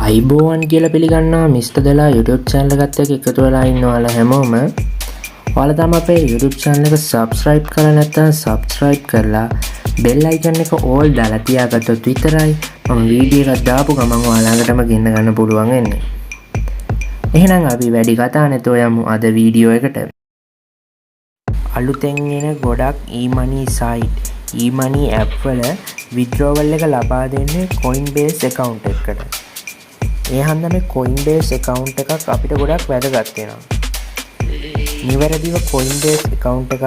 අයිබෝවන් කියලා පිළිගන්නවා Mr.Dela YouTube channel එකත් එක්ක එකතු වෙලා ඉන්න ඔයාලා හැමෝම. ඔයාලා තම අපේ YouTube channel එක subscribe කරලා නැත්නම් subscribe කරලා bell icon එක all දාලා තියාගත්තොත් විතරයි මම වීඩියෝ එකක් දාපු ගමන් ඔයාලටම ගෙන්න ගන්න පුළුවන් වෙන්නේ. එහෙනම් අපි වැඩි කතා නැතුව යමු අද වීඩියෝ එකට. අලුතෙන් එන ගොඩක් e-money site e-money app වල withdrawal එක ලබා දෙන්නේ Coinbase account එකකට. ඒ හන්දා මේ Coinbase account එකක් අපිට ගොඩක් වැදගත් වෙනවා. නිවැරදිව Coinbase account එකක්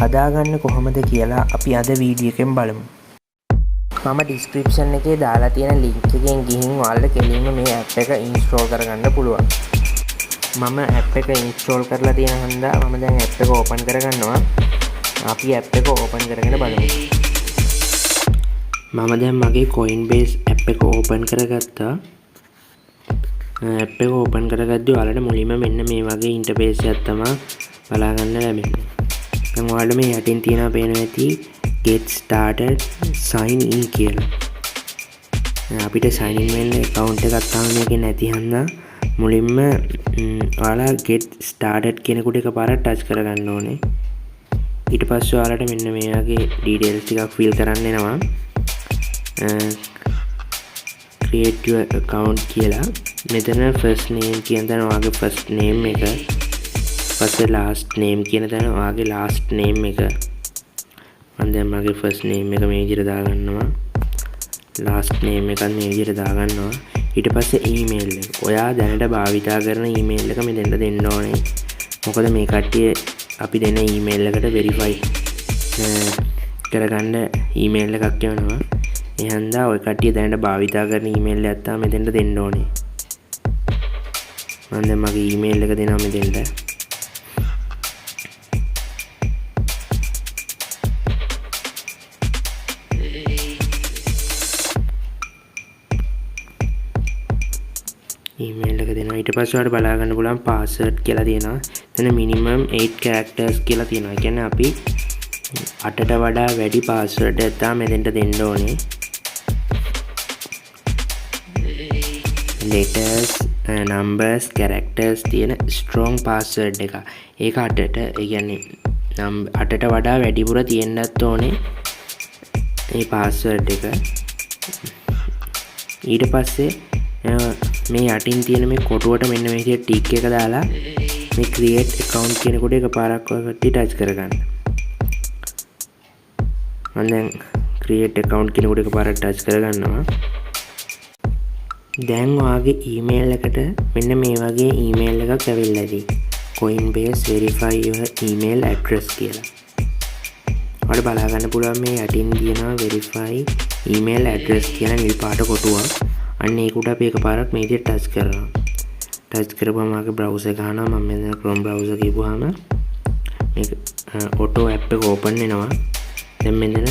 හදාගන්න කොහොමද කියලා අපි අද වීඩියෝ එකෙන් බලමු. මම description එකේ දාලා තියෙන link එකෙන් ගිහින් ඔයාලට කෙලින්ම මේ app එක install කරගන්න පුළුවන්. මම app එක install කරලා තියෙන හන්දා මම දැන් app එක open කරගන්නවා. අපි app එක open කරගෙන බලමු. මම දැන් මගේ Coinbase app එක open කරගත්තා. app එක open කරගද්දී ඔයාලට මුලින්ම මෙන්න මේ වගේ ඉන්ටර්ෆේස් එකක් තමයි බලා ගන්න ලැබෙන්නේ. දැන් ඔයාලට මේ යටින් තියෙනවා පේනවා ඇති get started sign in කියලා. අපිට sign in වෙන්න account එකක් තාම මේකේ නැති හන්දා මුලින්ම ඔයාලා get started කියන කොට එකපාරට touch කරගන්න ඕනේ. ඊට පස්සේ ඔයාලට මෙන්න මේ වගේ details ටිකක් fill කරන්න එනවා. create your account කියලා. මෙතන first name කියන තැන ඔයාගේ first name එක, පස්සේ last name කියන තැන ඔයාගේ last name එක. මම දැන් මගේ first name එක මේ විදිහට දාගන්නවා. last name එකත් මේ විදිහට දාගන්නවා. ඊට පස්සේ email එක. ඔයා දැනට භාවිතා කරන email එක මෙතෙන්ට දෙන්න ඕනේ. මොකද මේ කට්ටිය අපි දෙන email එකට verify කරගන්න email එකක් යවනවා. ඒ හන්දා ඔය කට්ටිය දැනට භාවිතා කරන email එකක් තමයි මෙතෙන්ට දෙන්න ඕනේ. මම දැන් මගේ email එක දෙනවා මෙතෙන්ට. email එක දෙනවා. ඊට පස්සේ ඔයාලට බලා ගන්න පුළුවන් password කියලා තියෙනවා. එතන minimum 8 characters කියලා තියෙනවා. ඒ කියන්නේ අපි 8ට වඩා වැඩි password එකක් තමයි මෙතෙන්ට දෙන්න ඕනේ. letters, numbers, characters තියෙන strong password එක. ඒක 8ට, ඒ කියන්නේ 8ට වඩා වැඩිපුර තියෙන්නත් ඕනේ මේ password එක. ඊට පස්සේ මේ යටින් තියෙන මේ කොටුවට මෙන්න මේ විදිහට ටික් එක දාලා මේ create account කියන කොට එකපාරක් ඔයකට ටච් කරගන්න. මම දැන් create account කියන කොට එකපාරක් ටච් කරගන්නවා. දැන් ඔයාගේ email එකට මෙන්න මේ වගේ email එකක් ඇවිල්ලා ඇති. Coinbase verify your email address කියලා. ඔයාලට බලා ගන්න පුළුවන් මේ යටින් තියෙනවා verify email address කියන නිල් පාට කොටුවක්. අන්න ඒකට අපි එකපාරක් මේ විදිහට ටච් කරනවා. ටච් කරපුවම ආගේ browser එක ගන්නවා. මම මෙතන Chrome browser කියපුවාම මේක auto app එක open වෙනවා. දැන් මෙතන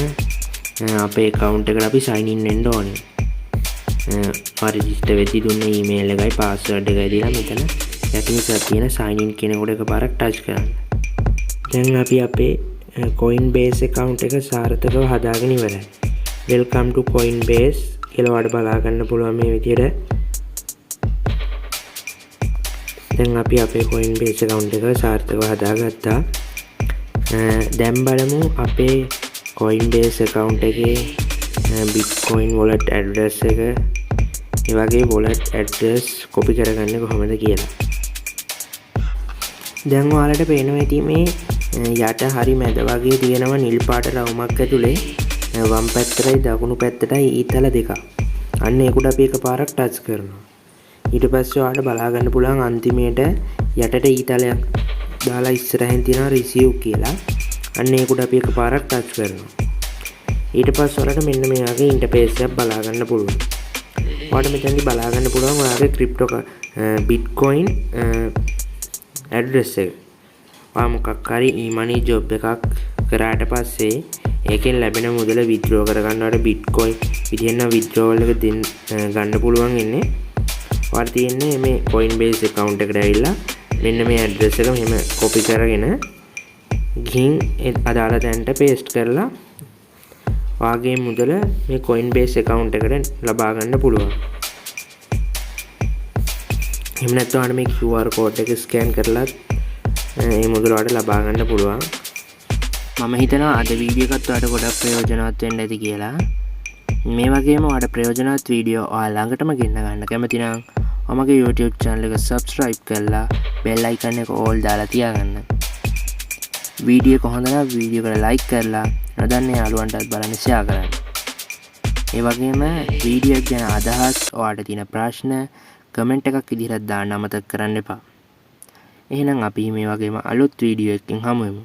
අපේ account එකට අපි sign in වෙන්න ඕනේ. register වෙච්ච දුන්න email එකයි password එකයි දීලා මෙතන යටින් තියෙන sign in කියන කොට එකපාරක් ටච් කරන්න. දැන් අපි අපේ Coinbase account එක සාර්ථකව හදාගෙන ඉවරයි. welcome to Coinbase කියලා වඩ බලා ගන්න පුළුවන් මේ විදිහට. දැන් අපි අපේ Coinbase account එක සාර්ථකව හදාගත්තා. දැන් බලමු අපේ Coinbase account එකේ Bitcoin wallet address එක ඒ වගේ wallet address copy කරගන්නේ කොහොමද කියලා. දැන් ඔයාලට පේනවා ඇති මේ යට හරි මැද වගේ තියෙනවා නිල් පාට රවුමක් ඇතුලේ වම් පැත්තටයි දකුණු පැත්තටයි ඊතල දෙකක්. අන්න ඒකට අපි එකපාරක් ටච් කරනවා. ඊට පස්සේ ඔයාලට බලා ගන්න පුළුවන් අන්තිමේට යටට ඊතලයක් දාලා ඉස්සරහින් තියෙනවා receive කියලා. අන්න ඒකට අපි එකපාරක් ටච් කරනවා. ඊට පස්සේ ඔයාලට මෙන්න මේ වගේ ඉන්ටර්ෆේස් එකක් බලා ගන්න පුළුවන්. ඔයාලට මෙතනදී බලා ගන්න පුළුවන් ඔයාගේ ක්‍රිප්ටෝ Bitcoin address එක. ඔයා මොකක් හරි e-money job එකක් කරාට පස්සේ ඒකෙන් ලැබෙන මුදල withdraw කරගන්නවට Bitcoin විදිහෙන් withdrawal එක ගන්න පුළුවන් ඉන්නේ. ඔයාලා තියෙන්නේ මේ Coinbase account එකට ඇවිල්ලා මෙන්න මේ address එක මෙහෙම copy කරගෙන ගිහින් අදාළ තැනට paste කරලා ඔයාගේ මුදල මේ Coinbase account එකට ලබා ගන්න පුළුවන්. එහෙම නැත්නම් ඔයාලට මේ QR code එක ස්කෑන් කරලා මේ මුදල ඔයාලට ලබා ගන්න පුළුවන්. මම හිතනවා අද වීඩියෝ එකත් ඔයාලට ගොඩක් ප්‍රයෝජනවත් වෙන්න ඇති කියලා. මේ වගේම ඔයාලට ප්‍රයෝජනවත් වීඩියෝ ඔයාලා ළඟටම ගෙන්න ගන්න කැමති නම් මගේ YouTube channel එක subscribe කරලා bell icon එක all දාලා තියාගන්න. වීඩියෝ එක හොඳ නම් වීඩියෝ එකට like කරලා නොදන්න යාළුවන්ටත් බලන්න share කරන්න. ඒ වගේම වීඩියෝ එක ගැන අදහස් ඔයාලට තියෙන ප්‍රශ්න කමෙන්ට් එකක් විදිහට දාන්න අමතක කරන්න එපා. එහෙනම් අපි මේ වගේම අලුත් වීඩියෝ එකකින් හමු වෙමු.